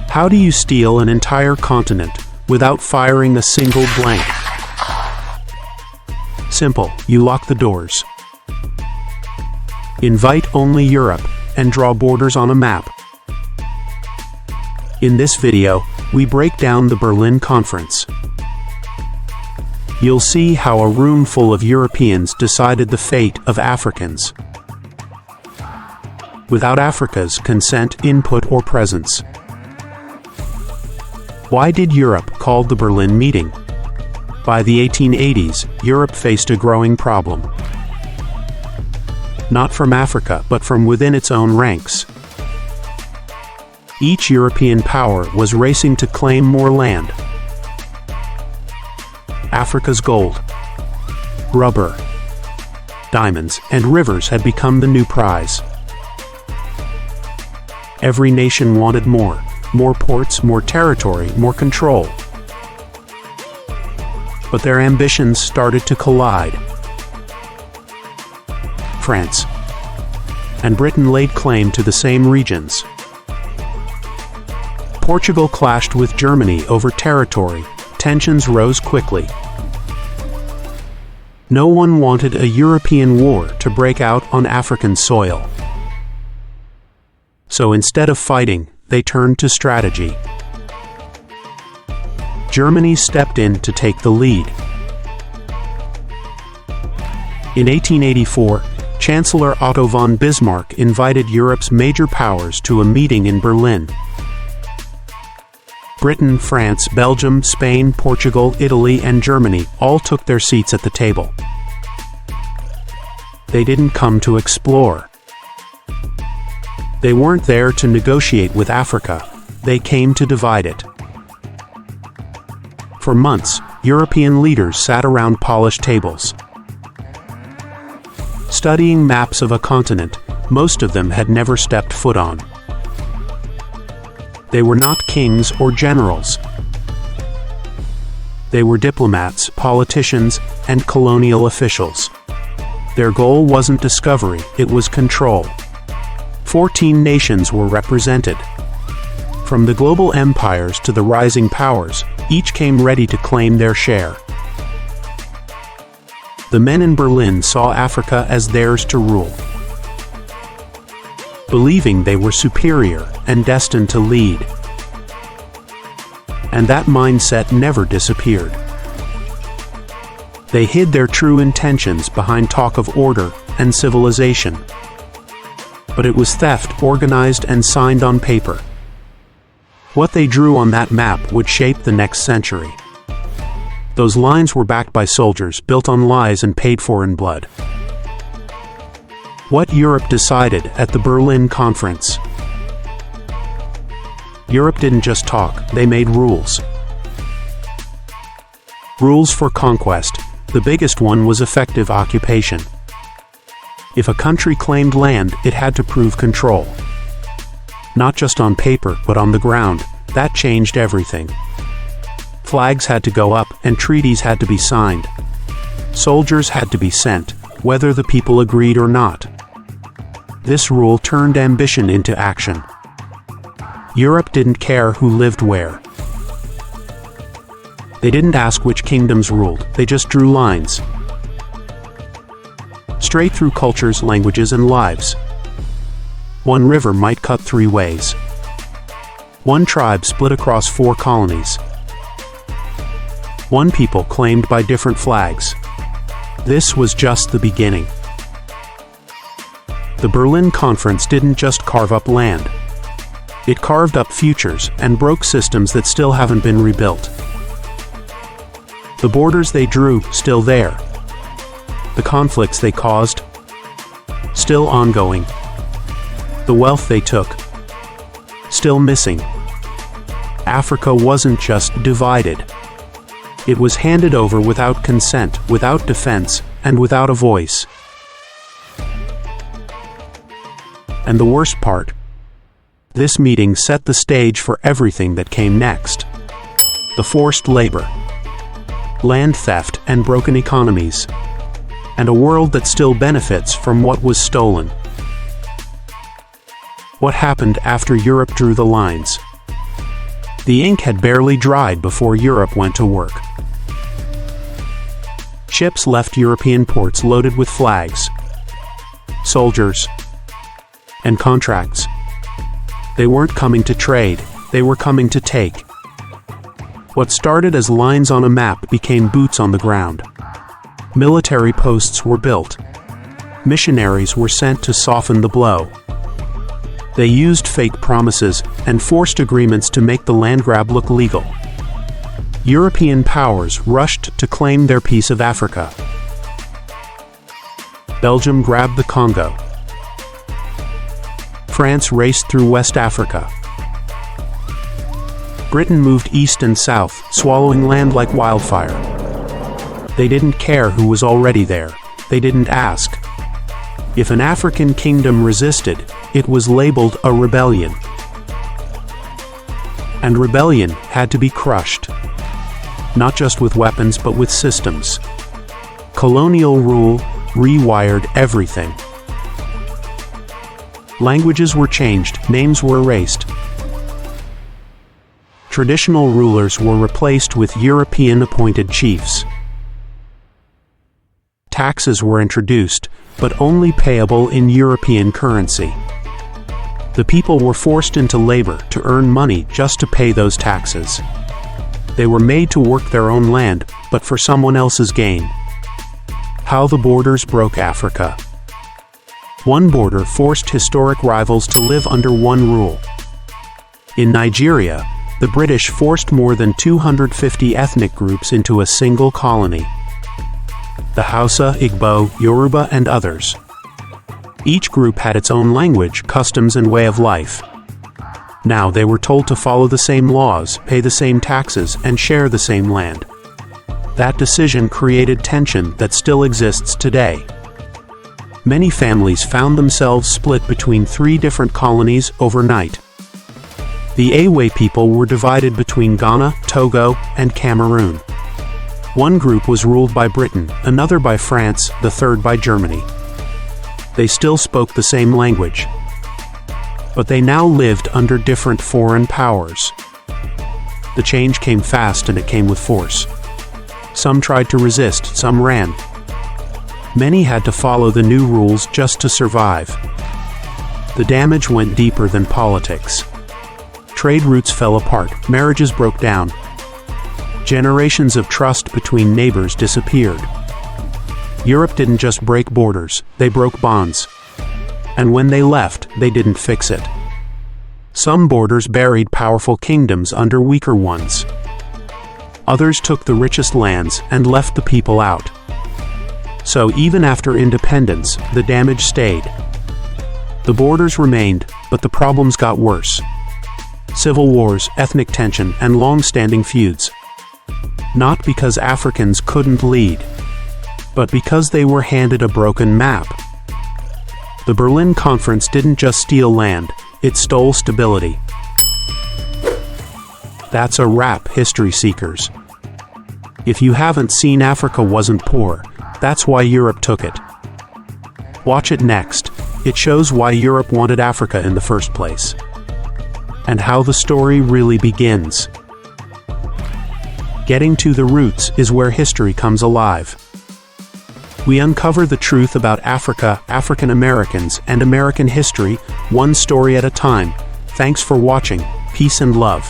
How do you steal an entire continent without firing a single blank? Simple, you lock the doors. Invite only Europe and draw borders on a map. In this video, we break down the Berlin Conference. You'll see how a room full of Europeans decided the fate of Africans, without Africa's consent, input, or presence. Why did Europe call the Berlin meeting? By the 1880s, Europe faced a growing problem. Not from Africa, but from within its own ranks. Each European power was racing to claim more land. Africa's gold, rubber, diamonds, and rivers had become the new prize. Every nation wanted more ports, more territory, more control. But their ambitions started to collide. France and Britain laid claim to the same regions. Portugal clashed with Germany over territory. Tensions rose quickly. No one wanted a European war to break out on African soil. So instead of fighting, they turned to strategy. Germany stepped in to take the lead. In 1884, Chancellor Otto von Bismarck invited Europe's major powers to a meeting in Berlin. Britain, France, Belgium, Spain, Portugal, Italy, and Germany all took their seats at the table. They didn't come to explore. They weren't there to negotiate with Africa. They came to divide it. For months, European leaders sat around polished tables, studying maps of a continent most of them had never stepped foot on. They were not kings or generals. They were diplomats, politicians, and colonial officials. Their goal wasn't discovery, it was control. 14 nations were represented. From the global empires to the rising powers, each came ready to claim their share. The men in Berlin saw Africa as theirs to rule, believing they were superior and destined to lead. And that mindset never disappeared. They hid their true intentions behind talk of order and civilization. But it was theft organized and signed on paper. What they drew on that map would shape the next century. Those lines were backed by soldiers, built on lies and paid for in blood. What Europe decided at the Berlin Conference. Europe didn't just talk, they made rules. Rules for conquest. The biggest one was effective occupation. If a country claimed land, it had to prove control. Not just on paper, but on the ground. That changed everything. Flags had to go up, and treaties had to be signed. Soldiers had to be sent, whether the people agreed or not. This rule turned ambition into action. Europe didn't care who lived where. They didn't ask which kingdoms ruled, they just drew lines. Straight through cultures, languages, and lives. One river might cut 3 ways. One tribe split across 4 colonies. One people claimed by different flags. This was just the beginning. The Berlin Conference didn't just carve up land. It carved up futures and broke systems that still haven't been rebuilt. The borders they drew, still there. The conflicts they caused, still ongoing. The wealth they took, still missing. Africa wasn't just divided. It was handed over without consent, without defense, and without a voice. And the worst part, this meeting set the stage for everything that came next. The forced labor, land theft and broken economies, and a world that still benefits from what was stolen. What happened after Europe drew the lines? The ink had barely dried before Europe went to work. Ships left European ports loaded with flags, soldiers, and contracts. They weren't coming to trade, they were coming to take. What started as lines on a map became boots on the ground. Military posts were built. Missionaries were sent to soften the blow. They used fake promises and forced agreements to make the land grab look legal. European powers rushed to claim their piece of Africa. Belgium grabbed the Congo. France raced through West Africa. Britain moved east and south, swallowing land like wildfire. They didn't care who was already there. They didn't ask. If an African kingdom resisted, it was labeled a rebellion. And rebellion had to be crushed. Not just with weapons, but with systems. Colonial rule rewired everything. Languages were changed, names were erased. Traditional rulers were replaced with European-appointed chiefs. Taxes were introduced, but only payable in European currency. The people were forced into labor to earn money just to pay those taxes. They were made to work their own land, but for someone else's gain. How the borders broke Africa. One border forced historic rivals to live under one rule. In Nigeria, the British forced more than 250 ethnic groups into a single colony. The Hausa, Igbo, Yoruba, and others. Each group had its own language, customs, and way of life. Now they were told to follow the same laws, pay the same taxes, and share the same land. That decision created tension that still exists today. Many families found themselves split between 3 different colonies overnight. The Awe people were divided between Ghana, Togo, and Cameroon. One group was ruled by Britain, another by France, the third by Germany. They still spoke the same language. But they now lived under different foreign powers. The change came fast and it came with force. Some tried to resist, some ran. Many had to follow the new rules just to survive. The damage went deeper than politics. Trade routes fell apart, marriages broke down. Generations of trust between neighbors disappeared. Europe didn't just break borders, they broke bonds. And when they left, they didn't fix it. Some borders buried powerful kingdoms under weaker ones. Others took the richest lands and left the people out. So even after independence, the damage stayed. The borders remained, but the problems got worse. Civil wars, ethnic tension, and long-standing feuds. Not because Africans couldn't lead, but because they were handed a broken map. The Berlin Conference didn't just steal land, it stole stability. That's a wrap, history seekers. If you haven't seen Africa Wasn't Poor, that's why Europe took it. Watch it next. It shows why Europe wanted Africa in the first place. And how the story really begins. Getting to the roots is where history comes alive. We uncover the truth about Africa, African Americans, and American history, one story at a time. Thanks for watching. Peace and love.